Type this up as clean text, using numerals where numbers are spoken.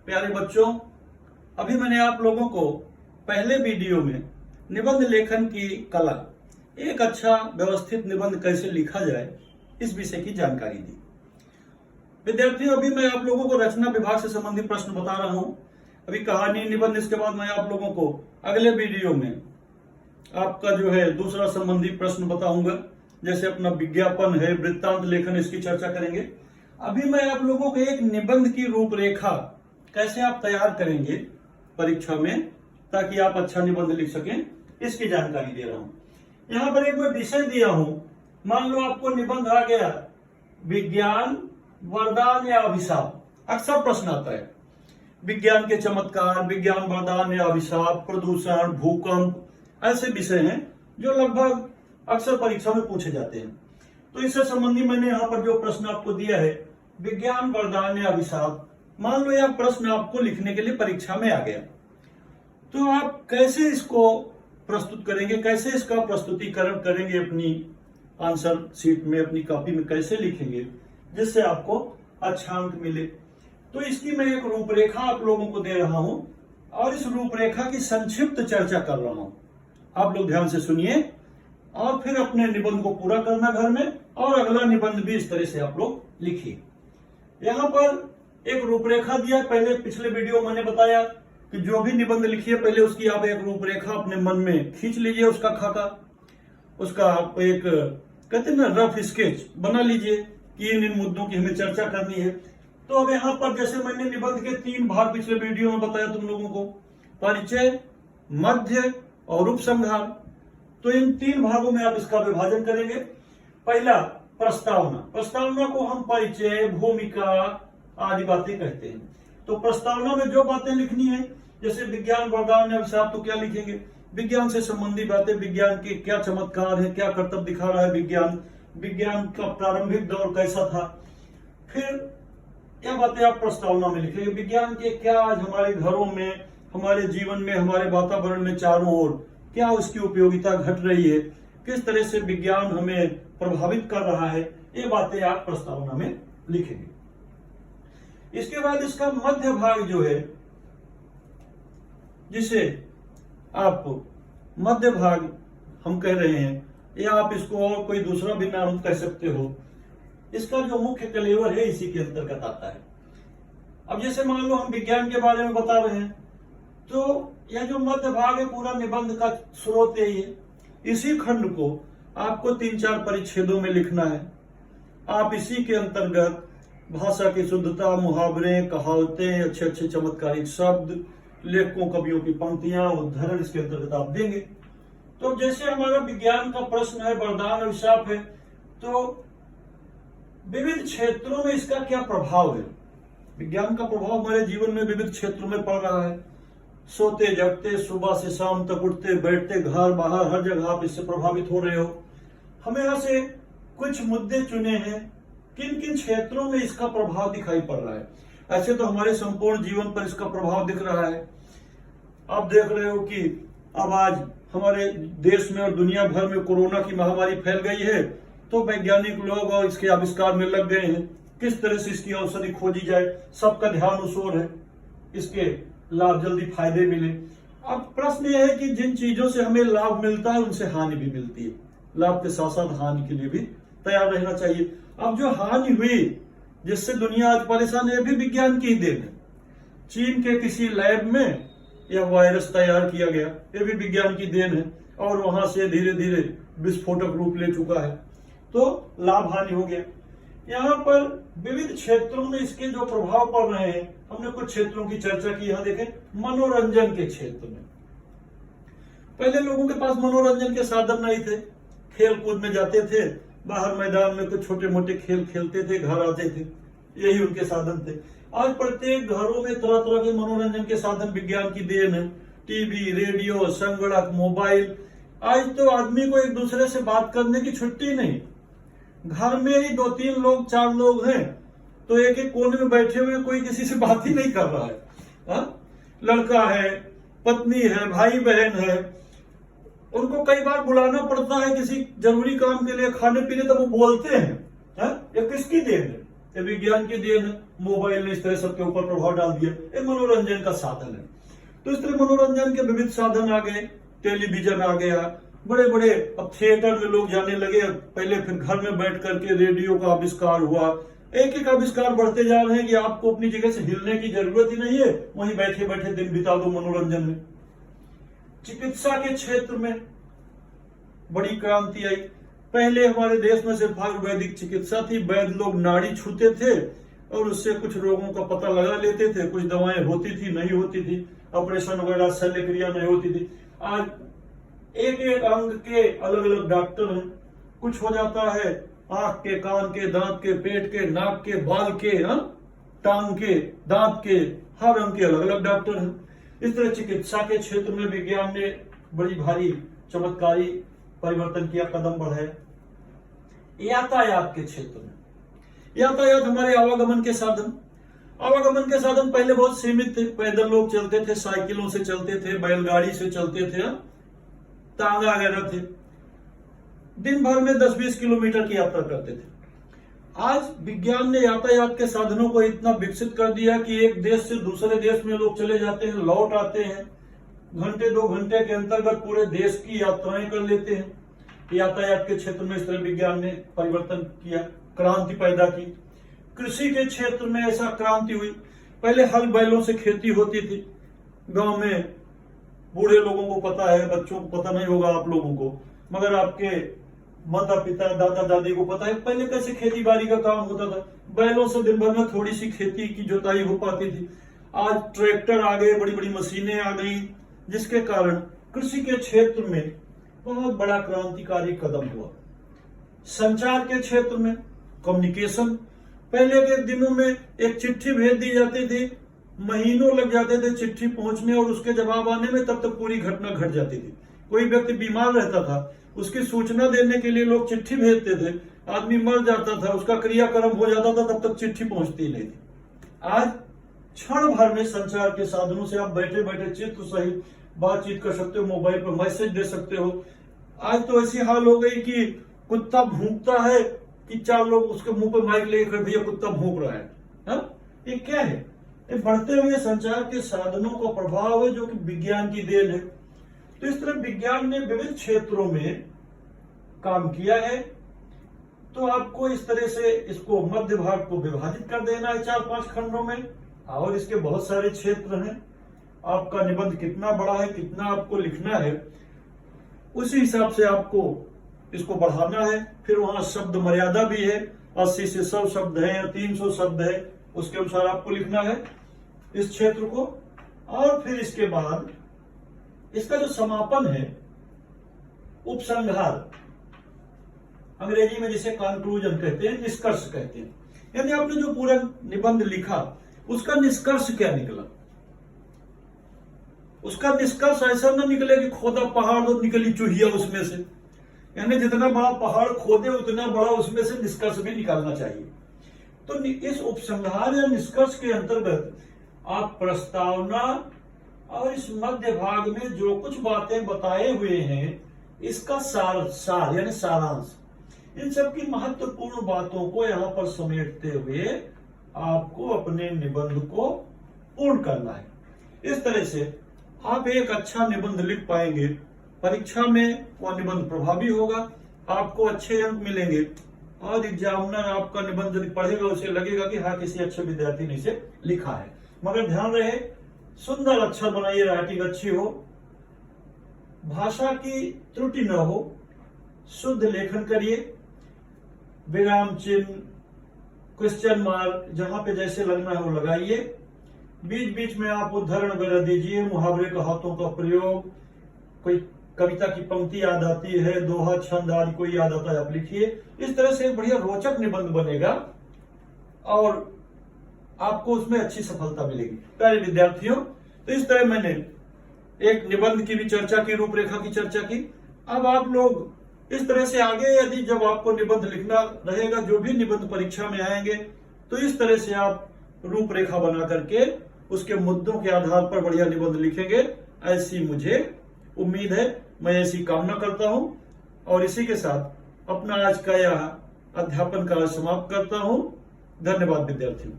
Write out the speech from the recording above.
प्यारे बच्चों, अभी मैंने आप लोगों को पहले वीडियो में निबंध लेखन की कला, एक अच्छा व्यवस्थित निबंध कैसे लिखा जाए, इस विषय की जानकारी दी। विद्यार्थियों, अभी मैं आप लोगों को रचना विभाग से संबंधित प्रश्न बता रहा हूं। अभी कहानी निबंध, इसके बाद मैं आप लोगों को अगले वीडियो में आपका जो है दूसरा संबंधी प्रश्न बताऊंगा, जैसे अपना विज्ञापन है, वृत्तांत लेखन, इसकी चर्चा करेंगे। अभी मैं आप लोगों को एक निबंध की रूपरेखा कैसे आप तैयार करेंगे परीक्षा में, ताकि आप अच्छा निबंध लिख सकें, इसकी जानकारी दे रहा हूं। यहां पर एक मैं विषय दिया हूं। मान लो आपको निबंध आ गया विज्ञान, वरदान या अभिशाप। अक्सर प्रश्न आता है विज्ञान के चमत्कार, विज्ञान, वरदान या अभिशाप, प्रदूषण, भूकंप, ऐसे विषय हैं जो लगभग अक्सर परीक्षा में पूछे जाते हैं। तो इससे संबंधी मैंने यहाँ पर जो प्रश्न आपको दिया है, विज्ञान, वरदान या अभिशाप। मान लो यह प्रश्न आपको लिखने के लिए परीक्षा में आ गया, तो आप कैसे इसको प्रस्तुत करेंगे, कैसे इसका प्रस्तुतिकरण करेंगे, अपनी आंसर शीट में, अपनी कॉपी में कैसे लिखेंगे जिससे आपको अच्छा अंक मिले। तो इसकी मैं एक रूपरेखा आप लोगों को दे रहा हूं और इस रूपरेखा की संक्षिप्त चर्चा कर रहा हूं। आप लोग ध्यान से सुनिए और फिर अपने निबंध को पूरा करना घर में, और अगला निबंध भी इस तरह से आप लोग लिखिए। यहाँ पर एक रूपरेखा दिया। पहले पिछले वीडियो मैंने बताया कि जो भी निबंध लिखिए पहले उसकी आप एक रूपरेखा अपने मन में खींच लीजिए, उसका खाका, उसका आप एक कहते हैं ना रफ स्केच बना लीजिए कि इन मुद्दों की हमें चर्चा करनी है। तो अब यहाँ पर जैसे मैंने निबंध के 3 भाग पिछले वीडियो में बताया तुम लोगों को, परिचय, मध्य और उपसंहार। तो इन 3 भागों में आप इसका विभाजन करेंगे। पहला प्रस्तावना। प्रस्तावना को हम परिचय, भूमिका आदि बातें कहते हैं। तो प्रस्तावना में जो बातें लिखनी है, जैसे विज्ञान, वरदान या अभिशाप, तो क्या लिखेंगे? विज्ञान से संबंधी बातें, विज्ञान के क्या चमत्कार है, क्या कर्तव्य दिखा रहा है विज्ञान, विज्ञान का प्रारंभिक दौर कैसा था। फिर क्या बातें आप प्रस्तावना में लिखेंगे? विज्ञान के क्या आज हमारे घरों में, हमारे जीवन में, हमारे वातावरण में चारों ओर क्या उसकी उपयोगिता घट रही है, किस तरह से विज्ञान हमें प्रभावित कर रहा है, ये बातें आप प्रस्तावना में लिखेंगे। इसके बाद इसका मध्य भाग जो है, जिसे आप मध्य भाग हम कह रहे हैं, या आप इसको और कोई दूसरा भी नाम कह सकते हो, इसका जो मुख्य कलेवर है इसी के अंतर्गत आता है। अब जैसे मान लो हम विज्ञान के बारे में बता रहे हैं, तो यह जो मध्य भाग है पूरा निबंध का स्रोत यही है। इसी खंड को आपको 3-4 परिच्छेदों में लिखना है। आप इसी के अंतर्गत भाषा की शुद्धता, मुहावरे, कहावतें, अच्छे अच्छे चमत्कारिक शब्द, लेखकों, कवियों की पंक्तियां, उद्धरण इसके अंतर्गत आप देंगे। तो जैसे हमारा विज्ञान का प्रश्न है, वरदान अभिशाप है, तो विविध क्षेत्रों में इसका क्या प्रभाव है। विज्ञान का प्रभाव हमारे जीवन में विविध क्षेत्रों में पड़ रहा है। सोते जगते, सुबह से शाम तक, उठते बैठते, घर बाहर, हर जगह आप इससे प्रभावित हो रहे हो। हमें यहां से कुछ मुद्दे चुने हैं, किन किन क्षेत्रों में इसका प्रभाव दिखाई पड़ रहा है। ऐसे तो हमारे संपूर्ण जीवन पर इसका प्रभाव दिख रहा है। आप देख रहे हो कि अब आज हमारे देश में और दुनिया भर में कोरोना की महामारी फैल गई है, तो वैज्ञानिक लोग और इसके आविष्कार में लग गए हैं, किस तरह से इसकी औषधि खोजी जाए। सबका ध्यान उस ओर है, इसके लाभ, जल्दी फायदे मिले। अब प्रश्न यह है कि जिन चीजों से हमें लाभ मिलता है उनसे हानि भी मिलती है। लाभ के साथ साथ हानि के लिए भी तैयार रहना चाहिए। अब जो हानि हुई, जिससे दुनिया आज परेशान है, भी विज्ञान की ही देन है। चीन के किसी लैब में यह वायरस तैयार किया गया, यह भी विज्ञान की देन है, और वहां से धीरे धीरे विस्फोटक रूप ले चुका है। तो लाभ हानि हो गया। यहाँ पर विविध क्षेत्रों में इसके जो प्रभाव पड़ रहे हैं, हमने कुछ क्षेत्रों की चर्चा की। यहाँ देखें, मनोरंजन के क्षेत्र में पहले लोगों के पास मनोरंजन के साधन नहीं थे। खेल कूद में जाते थे, बाहर मैदान में कुछ छोटे मोटे खेल खेलते थे, घर आते थे, यही उनके साधन थे। आज प्रत्येक घरों में तरह तरह के मनोरंजन के साधन विज्ञान की देन है। टीवी, रेडियो, संगणक, मोबाइल। आज तो आदमी को एक दूसरे से बात करने की छुट्टी नहीं। घर में ही 2-3 लोग, 4 लोग हैं, तो एक एक कोने में बैठे हुए, कोई किसी से बात ही नहीं कर रहा है। लड़का है, पत्नी है, भाई बहन है, उनको कई बार बुलाना पड़ता है किसी जरूरी काम के लिए, खाने पीने, तो वो बोलते हैं। ये किसकी देन है? ये विज्ञान की देन है। मोबाइल ने इस तरह सबके ऊपर प्रभाव डाल दिया। एक मनोरंजन का साधन है, तो इस तरह मनोरंजन के विविध साधन आ गए, टेलीविजन आ गया, बड़े बड़े अब थिएटर में लोग जाने लगे, पहले फिर घर में बैठ करके रेडियो का आविष्कार हुआ। एक एक आविष्कार बढ़ते जा रहे हैं कि आपको अपनी जगह से हिलने की जरूरत ही नहीं है, वहीं बैठे बैठे दिन बिता दो मनोरंजन में। चिकित्सा के क्षेत्र में बड़ी क्रांति आई। पहले हमारे देश में सिर्फ आयुर्वेदिक चिकित्सा थी, वैद्य लोग नाड़ी छूते थे और उससे कुछ रोगों का पता लगा लेते थे, कुछ दवाएं होती थी नहीं होती थी, ऑपरेशन वगैरह शल्य क्रिया नहीं होती थी। आज एक एक अंग के अलग अलग डॉक्टर हैं, कुछ हो जाता है आंख के, कान के, दांत के, पेट के, नाक के, बाल के, टांग के, दांत के, हर अंग के अलग अलग डॉक्टर हैं। इस तरह चिकित्सा के क्षेत्र में विज्ञान ने बड़ी भारी चमत्कारी परिवर्तन किया, कदम बढ़ाए। यातायात के क्षेत्र में, यातायात हमारे आवागमन के साधन, आवागमन के साधन पहले बहुत सीमित थे। पैदल लोग चलते थे, साइकिलों से चलते थे, बैलगाड़ी से चलते थे, तांगा वगैरह थे। दिन भर में 10-20 किलोमीटर की यात्रा करते थे। आज विज्ञान ने यातायात के साधनों को इतना विकसित कर दिया कि एक देश से दूसरे देश में लोग चले जाते हैं, लौट आते हैं, घंटे 2 घंटे के अंतर्गत पूरे देश की यात्राएं कर लेते हैं। यातायात के क्षेत्र में इस तरह विज्ञान ने परिवर्तन किया, क्रांति पैदा की। कृषि के क्षेत्र में ऐसा क्रांति हुई। पहले हल बैलों से खेती होती थी। गांव में बूढ़े लोगों को पता है, बच्चों को पता नहीं होगा आप लोगों को, मगर आपके माता पिता, दादा दादी को पता है पहले कैसे खेती बाड़ी का काम होता था। बैलों से दिन भर में थोड़ी सी खेती की जुताई हो पाती थी। आज ट्रैक्टर आ गए, बड़ी बड़ी मशीनें आ गई, जिसके कारण कृषि के क्षेत्र में बहुत बड़ा क्रांतिकारी कदम हुआ। संचार के क्षेत्र में कम्युनिकेशन, पहले के दिनों में एक चिट्ठी भेज दी जाती थी, महीनों लग जाते थे चिट्ठी पहुंचने और उसके जवाब आने में, तब तक पूरी घटना घट जाती थी। कोई व्यक्ति बीमार रहता था, उसकी सूचना देने के लिए लोग चिट्ठी भेजते थे, आदमी मर जाता था, उसका क्रियाक्रम हो जाता था, तब तक चिट्ठी पहुंचती नहीं थी। आज क्षण भर में संचार के साधनों से आप बैठे बैठे चित्र सहित बातचीत कर सकते हो, मोबाइल पर मैसेज दे सकते हो। आज तो ऐसी हाल हो गई कि कुत्ता भूंकता है कि 4 लोग उसके मुंह पर माइक लेकर, भैया कुत्ता भूंक रहा है। ये क्या है? ये बढ़ते हुए संचार के साधनों का प्रभाव है, जो कि विज्ञान की देन है। तो इस तरह विज्ञान ने विविध क्षेत्रों में काम किया है। तो आपको इस तरह से इसको मध्य भाग को विभाजित कर देना है 4-5 खंडों में, और इसके बहुत सारे क्षेत्र हैं। आपका निबंध कितना बड़ा है, कितना आपको लिखना है, उसी हिसाब से आपको इसको बढ़ाना है। फिर वहां शब्द मर्यादा भी है, 80 से 100 शब्द है या 300 शब्द है, उसके अनुसार आपको लिखना है इस क्षेत्र को। और फिर इसके बाद इसका जो समापन है, उपसंहार, अंग्रेजी में जिसे कंक्लूजन कहते हैं, निष्कर्ष कहते हैं। यानी आपने जो पूरा निबंध लिखा उसका निष्कर्ष क्या निकला। उसका निष्कर्ष ऐसा ना निकले कि खोदा पहाड़ तो निकली चूहिया उसमें से, यानी जितना बड़ा पहाड़ खोदे उतना बड़ा उसमें से निष्कर्ष भी निकालना चाहिए। तो इस उपसंहार या निष्कर्ष के अंतर्गत आप प्रस्तावना और इस मध्य भाग में जो कुछ बातें बताए हुए हैं, इसका सार यानी सारांश, इन सब की महत्वपूर्ण बातों को यहां पर समेटते हुए आपको अपने निबंध को पूर्ण करना है। इस तरह से आप एक अच्छा निबंध लिख पाएंगे, परीक्षा में वह निबंध प्रभावी होगा, आपको अच्छे अंक मिलेंगे, और एग्जामिनर आपका निबंध जब पढ़ेगा उसे लगेगा कि हाँ, किसी अच्छे विद्यार्थी ने इसे लिखा है। मगर ध्यान रहे, सुंदर अक्षर बनाइए, राइटिंग अच्छी हो, भाषा की त्रुटि न हो, शुद्ध लेखन करिए, विराम चिन्ह, क्वेश्चन मार्क जहां पे जैसे लगना है वो लगाइए। बीच बीच में आप उद्धरण वगैरह दीजिए, मुहावरे कहावतों का प्रयोग, कोई कविता की पंक्ति याद आती है, दोहा, छंद आदि कोई याद आता है आप लिखिए। इस तरह से एक बढ़िया रोचक निबंध बनेगा और आपको उसमें अच्छी सफलता मिलेगी। प्यारे विद्यार्थियों, तो इस तरह मैंने एक निबंध की भी चर्चा की, रूपरेखा की चर्चा की। अब आप लोग इस तरह से आगे, यदि जब आपको निबंध लिखना रहेगा, जो भी निबंध परीक्षा में आएंगे, तो इस तरह से आप रूपरेखा बना करके उसके मुद्दों के आधार पर बढ़िया निबंध लिखेंगे, ऐसी मुझे उम्मीद है, मैं ऐसी कामना करता हूं। और इसी के साथ अपना आज का यह अध्यापन कार्य समाप्त करता हूं। धन्यवाद विद्यार्थियों।